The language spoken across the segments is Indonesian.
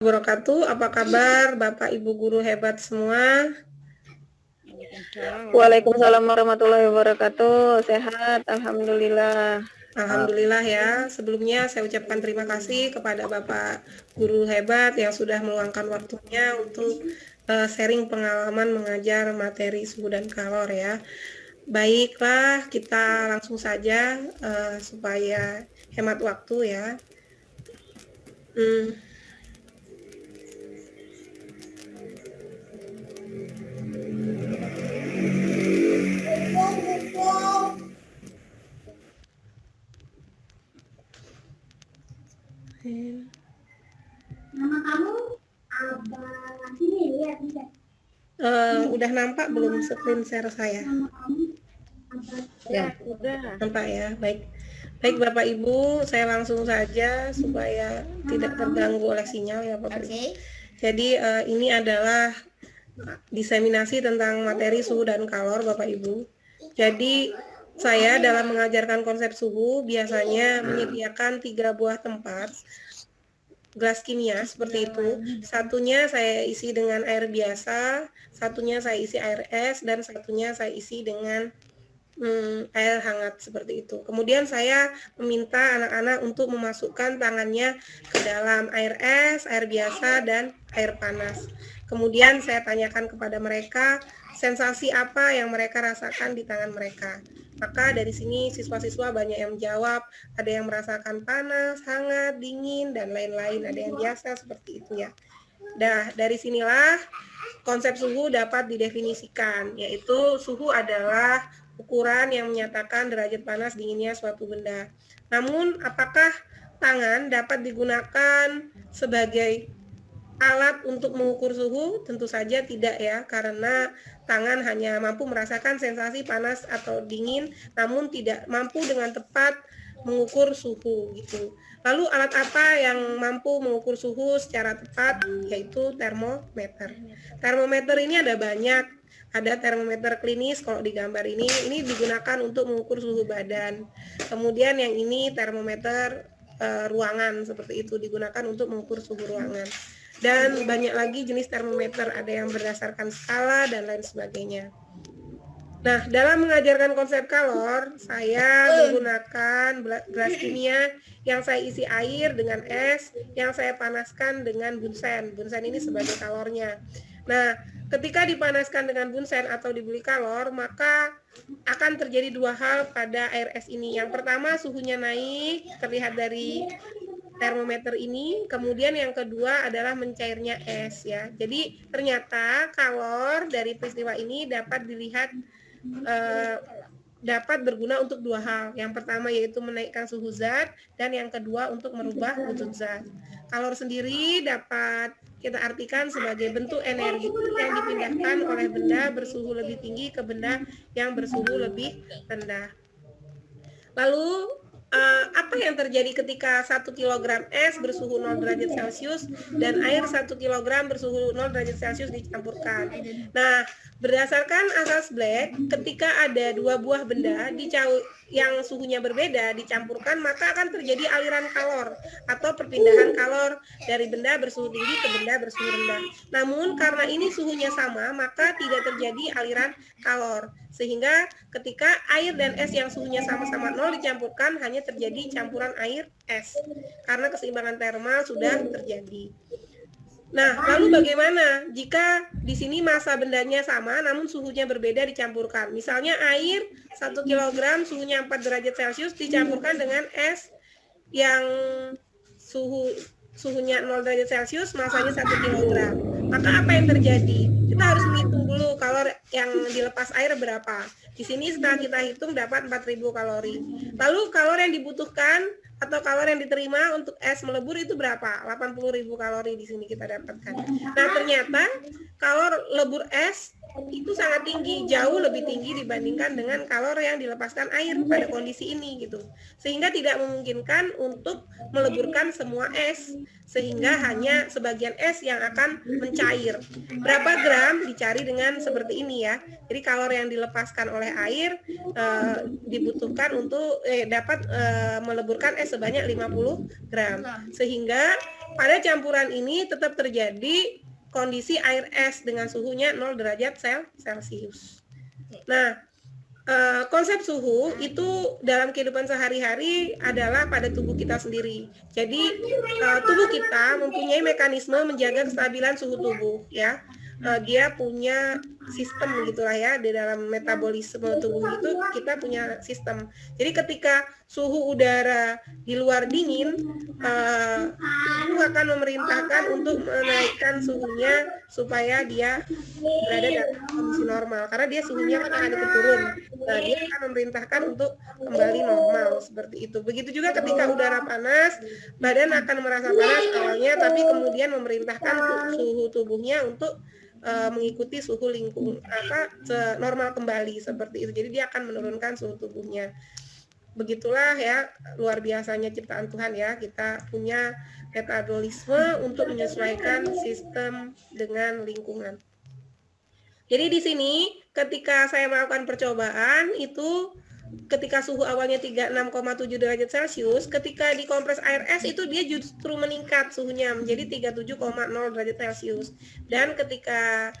Wabarakatuh. Apa kabar Bapak Ibu guru hebat semua? Waalaikumsalam warahmatullahi wabarakatuh. Sehat, alhamdulillah. Alhamdulillah ya. Sebelumnya saya ucapkan terima kasih kepada Bapak guru hebat yang sudah meluangkan waktunya untuk sharing pengalaman mengajar materi suhu dan kalor ya. Baiklah, kita langsung saja supaya hemat waktu ya. Nama kamu Abah sini lihat bisa. Udah nampak belum screen share saya? Nama kamu Abah. Ya, udah. Nampak ya, baik. Baik Bapak Ibu, saya langsung saja supaya tidak terganggu oleh sinyal ya Bapak Ibu. Jadi ini adalah diseminasi tentang materi suhu dan kalor Bapak Ibu. Jadi saya dalam mengajarkan konsep suhu biasanya menyediakan 3 buah tempat gelas kimia seperti itu. Satunya saya isi dengan air biasa, satunya saya isi air es, dan satunya saya isi dengan air hangat seperti itu. Kemudian saya meminta anak-anak untuk memasukkan tangannya ke dalam air es, air biasa, dan air panas. Kemudian saya tanyakan kepada mereka sensasi apa yang mereka rasakan di tangan mereka. Maka dari sini siswa-siswa banyak yang menjawab, ada yang merasakan panas, hangat, dingin, dan lain-lain. Ada yang biasa seperti itu ya. Nah, dari sinilah konsep suhu dapat didefinisikan, yaitu suhu adalah ukuran yang menyatakan derajat panas dinginnya suatu benda. Namun, apakah tangan dapat digunakan sebagai alat untuk mengukur suhu? Tentu saja tidak ya, karena tangan hanya mampu merasakan sensasi panas atau dingin, namun tidak mampu dengan tepat mengukur suhu gitu. Lalu alat apa yang mampu mengukur suhu secara tepat? Yaitu termometer. Termometer ini ada banyak. Ada termometer klinis, kalau di gambar ini digunakan untuk mengukur suhu badan. Kemudian yang ini termometer ruangan, seperti itu, digunakan untuk mengukur suhu ruangan. Dan banyak lagi jenis termometer, ada yang berdasarkan skala dan lain sebagainya. Nah, dalam mengajarkan konsep kalor, saya menggunakan gelas kimia yang saya isi air dengan es, yang saya panaskan dengan bunsen. Bunsen ini sebagai kalornya. Nah, ketika dipanaskan dengan bunsen atau diberi kalor, maka akan terjadi dua hal pada air es ini. Yang pertama, suhunya naik, terlihat dari termometer ini. Kemudian yang kedua adalah mencairnya es ya. Jadi ternyata kalor dari peristiwa ini dapat dilihat dapat berguna untuk dua hal. Yang pertama yaitu menaikkan suhu zat, dan yang kedua untuk merubah wujud zat. Kalor sendiri dapat kita artikan sebagai bentuk energi yang dipindahkan oleh benda bersuhu lebih tinggi ke benda yang bersuhu lebih rendah. Lalu apa yang terjadi ketika 1 kg es bersuhu 0 derajat Celcius dan air 1 kg bersuhu 0 derajat Celcius dicampurkan? Nah, berdasarkan asas Black, ketika ada dua buah benda yang suhunya berbeda dicampurkan, maka akan terjadi aliran kalor atau perpindahan kalor dari benda bersuhu tinggi ke benda bersuhu rendah. Namun karena ini suhunya sama, maka tidak terjadi aliran kalor. Sehingga ketika air dan es yang suhunya sama-sama 0 dicampurkan, hanya terjadi campuran air es karena keseimbangan termal sudah terjadi. Nah, lalu bagaimana jika di sini massa bendanya sama namun suhunya berbeda dicampurkan? Misalnya air 1 kg suhunya 4 derajat Celcius dicampurkan dengan es yang suhunya 0 derajat Celcius, massanya 1 kg. Maka apa yang terjadi? Kita harus menghitung dulu kalor yang dilepas air berapa. Di sini setelah kita hitung dapat 4.000 kalori. Lalu kalor yang dibutuhkan atau kalor yang diterima untuk es melebur itu berapa? 80.000 kalori di sini kita dapatkan. Nah, ternyata kalor lebur es itu sangat tinggi, jauh lebih tinggi dibandingkan dengan kalor yang dilepaskan air pada kondisi ini gitu. Sehingga tidak memungkinkan untuk meleburkan semua es, sehingga hanya sebagian es yang akan mencair. Berapa gram dicari dengan seperti ini ya. Jadi kalor yang dilepaskan oleh air dibutuhkan untuk dapat meleburkan es sebanyak 50 gram. Sehingga pada campuran ini tetap terjadi kondisi air es dengan suhunya 0 derajat Celcius. Nah, konsep suhu itu dalam kehidupan sehari-hari adalah pada tubuh kita sendiri. Jadi, tubuh kita mempunyai mekanisme menjaga kestabilan suhu tubuh, ya. Dia punya sistem gitulah ya, di dalam metabolisme tubuh itu kita punya sistem. Jadi ketika suhu udara di luar dingin, itu akan memerintahkan untuk menaikkan suhunya supaya dia berada dalam kondisi normal, karena dia suhunya kan akan ikut turun. Nah, dia akan memerintahkan untuk kembali normal seperti itu. Begitu juga ketika udara panas, badan akan merasa panas awalnya, tapi kemudian memerintahkan suhu tubuhnya untuk mengikuti suhu lingkung normal kembali seperti itu. Jadi dia akan menurunkan suhu tubuhnya. Begitulah ya, luar biasanya ciptaan Tuhan ya. Kita punya metabolisme untuk menyesuaikan sistem dengan lingkungan. Jadi di sini ketika saya melakukan percobaan itu ketika suhu awalnya 36,7 derajat Celcius, ketika dikompres air es itu dia justru meningkat suhunya menjadi 37,0 derajat Celcius. Dan ketika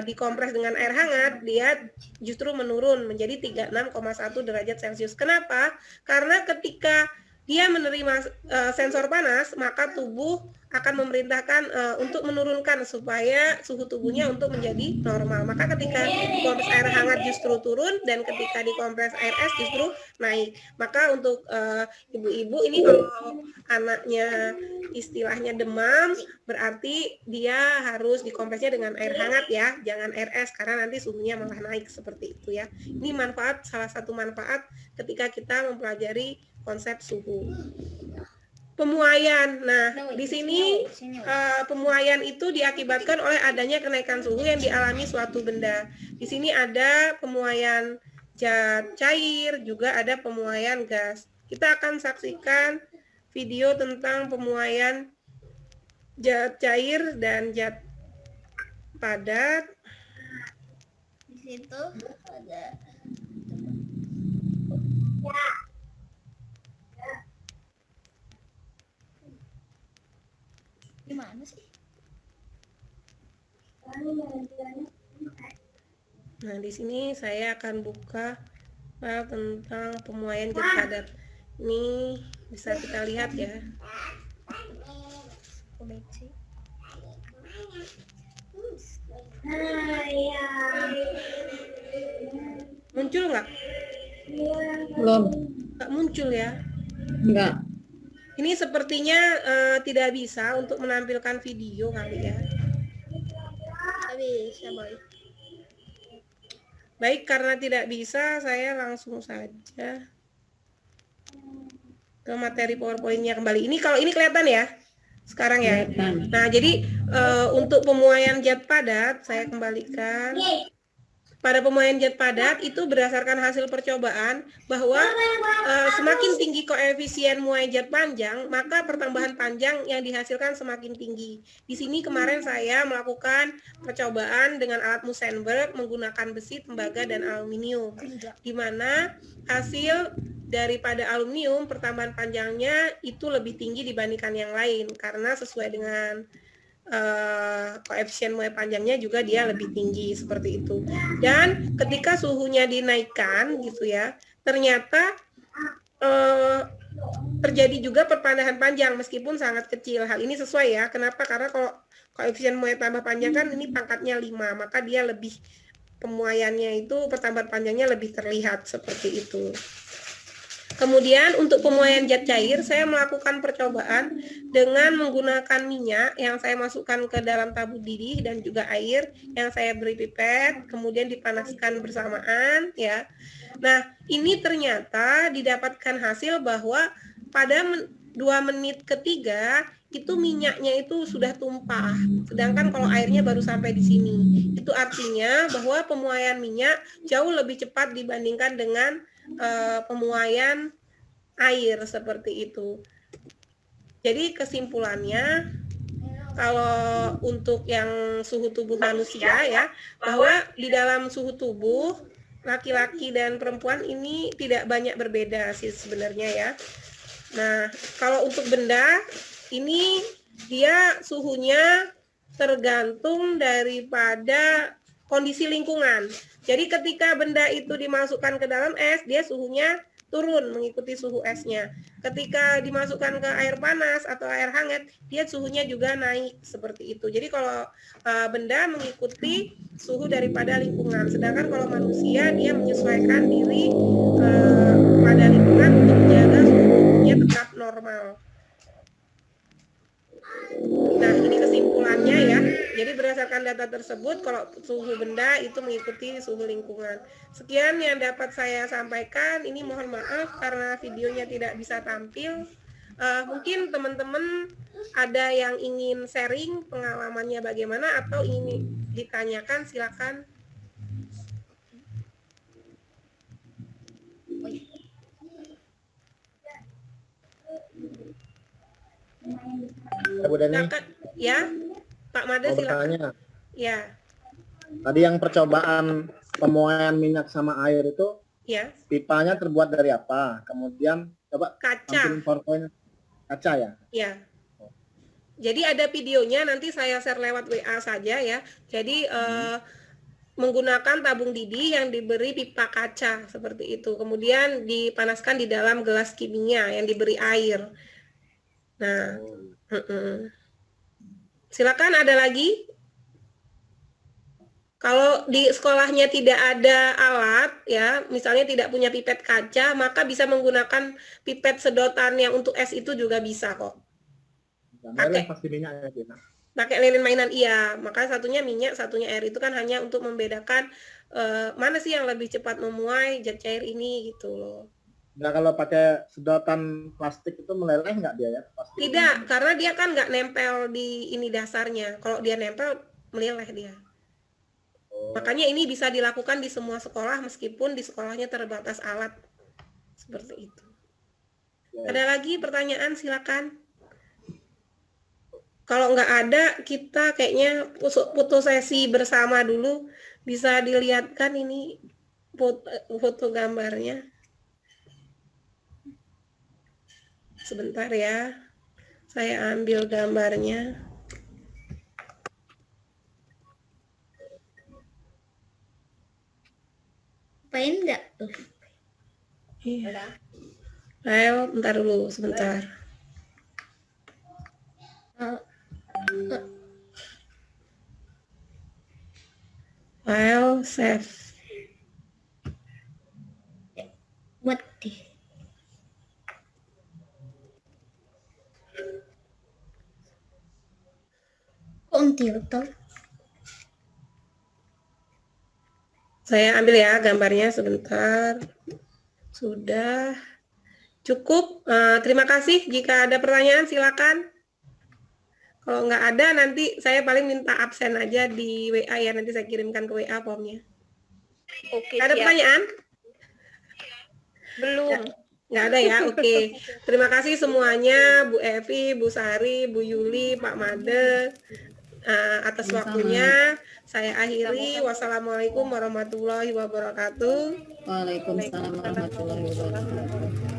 dikompres dengan air hangat, dia justru menurun menjadi 36,1 derajat Celcius. Kenapa? Karena ketika dia menerima sensor panas, maka tubuh akan memerintahkan untuk menurunkan supaya suhu tubuhnya untuk menjadi normal. Maka ketika dikompres air hangat justru turun, dan ketika dikompres air es justru naik. Maka untuk ibu-ibu ini kalau anaknya istilahnya demam, berarti dia harus dikompresnya dengan air hangat ya, jangan air es, karena nanti suhunya malah naik seperti itu ya. Ini salah satu manfaat ketika kita mempelajari konsep suhu. Pemuaian. Nah, di sini pemuaian itu diakibatkan oleh adanya kenaikan suhu yang dialami suatu benda. Di sini ada pemuaian zat cair, juga ada pemuaian gas. Kita akan saksikan video tentang pemuaian zat cair dan zat padat. Di situ ada gimana sih? Nah, di sini saya akan buka file tentang pemuaian zat padat. Ini bisa kita lihat ya. Muncul nggak? Belum. Nggak muncul ya? Enggak. Ini sepertinya tidak bisa untuk menampilkan video kali ya. Bisa, Boy. Baik, karena tidak bisa, saya langsung saja ke materi PowerPoint-nya kembali. Ini kalau ini kelihatan ya sekarang ya. Nah, jadi untuk pemuaian zat padat, saya kembalikan. Pada pemuaian zat padat itu berdasarkan hasil percobaan bahwa semakin tinggi koefisien muai zat panjang, maka pertambahan panjang yang dihasilkan semakin tinggi. Di sini kemarin saya melakukan percobaan dengan alat Musenberg menggunakan besi, tembaga, dan aluminium, di mana hasil daripada aluminium pertambahan panjangnya itu lebih tinggi dibandingkan yang lain karena sesuai dengan koefisien muai panjangnya juga dia lebih tinggi seperti itu. Dan ketika suhunya dinaikkan gitu ya, ternyata terjadi juga perpanjangan panjang meskipun sangat kecil. Hal ini sesuai ya. Kenapa? Karena kalau koefisien muai tambah panjang kan ini pangkatnya 5, maka dia lebih, pemuaiannya itu pertambahan panjangnya lebih terlihat seperti itu. Kemudian untuk pemuaian zat cair, saya melakukan percobaan dengan menggunakan minyak yang saya masukkan ke dalam tabung didih dan juga air yang saya beri pipet, kemudian dipanaskan bersamaan ya. Nah, ini ternyata didapatkan hasil bahwa pada 2 menit ketiga itu minyaknya itu sudah tumpah. Sedangkan kalau airnya baru sampai di sini. Itu artinya bahwa pemuaian minyak jauh lebih cepat dibandingkan dengan pemuaian air seperti itu. Jadi kesimpulannya, kalau untuk yang suhu tubuh manusia ya, bahwa di dalam suhu tubuh laki-laki dan perempuan ini tidak banyak berbeda sih sebenarnya ya. Nah, kalau untuk benda ini dia suhunya tergantung daripada kondisi lingkungan. Jadi ketika benda itu dimasukkan ke dalam es, dia suhunya turun mengikuti suhu esnya. Ketika dimasukkan ke air panas atau air hangat, dia suhunya juga naik seperti itu. Jadi kalau benda mengikuti suhu daripada lingkungan, sedangkan kalau manusia dia menyesuaikan diri pada lingkungan untuk menjaga suhu tubuhnya tetap normal. Nah, ini kesimpulannya ya. Jadi berdasarkan data tersebut, kalau suhu benda itu mengikuti suhu lingkungan. Sekian yang dapat saya sampaikan. Ini mohon maaf karena videonya tidak bisa tampil. Mungkin teman-teman ada yang ingin sharing pengalamannya bagaimana atau ingin ditanyakan, silakan. Bu Deni. Ya, Pak Made silakan. Ya. Tadi yang percobaan pemuaian minyak sama air itu, ya. Pipanya terbuat dari apa? Kemudian coba kaca. Kaca ya? Ya. Jadi ada videonya, nanti saya share lewat WA saja ya. Jadi menggunakan tabung didih yang diberi pipa kaca seperti itu. Kemudian dipanaskan di dalam gelas kimia yang diberi air. Nah, silakan ada lagi. Kalau di sekolahnya tidak ada alat, ya, misalnya tidak punya pipet kaca, maka bisa menggunakan pipet sedotan yang untuk es itu juga bisa kok. Pakai lilin mainan, iya. Maka satunya minyak, satunya air. Itu kan hanya untuk membedakan mana sih yang lebih cepat memuai zat cair ini gitu loh. Nah, kalau pakai sedotan plastik itu meleleh nggak dia ya? Plastik tidak, itu? Karena dia kan nggak nempel di ini dasarnya. Kalau dia nempel, meleleh dia. Makanya ini bisa dilakukan di semua sekolah meskipun di sekolahnya terbatas alat. Seperti itu. Ya. Ada lagi pertanyaan, silakan. Kalau nggak ada, kita kayaknya foto sesi bersama dulu. Bisa dilihatkan ini foto gambarnya. Sebentar ya, saya ambil gambarnya. Apain enggak tuh? Iya. Ayo, bentar dulu, sebentar. File save. Buat deh. Tiltor. Saya ambil ya gambarnya sebentar. Sudah cukup. Terima kasih. Jika ada pertanyaan silakan. Kalau nggak ada nanti saya paling minta absen aja di WA ya. Nanti saya kirimkan ke WA formnya. Oke. Ada pertanyaan? Belum. Nggak ada ya, oke. Terima kasih semuanya, Bu Evi, Bu Sari, Bu Yuli, Pak Made. Atas waktunya saya akhiri. Wassalamualaikum warahmatullahi wabarakatuh. Waalaikumsalam warahmatullahi wabarakatuh.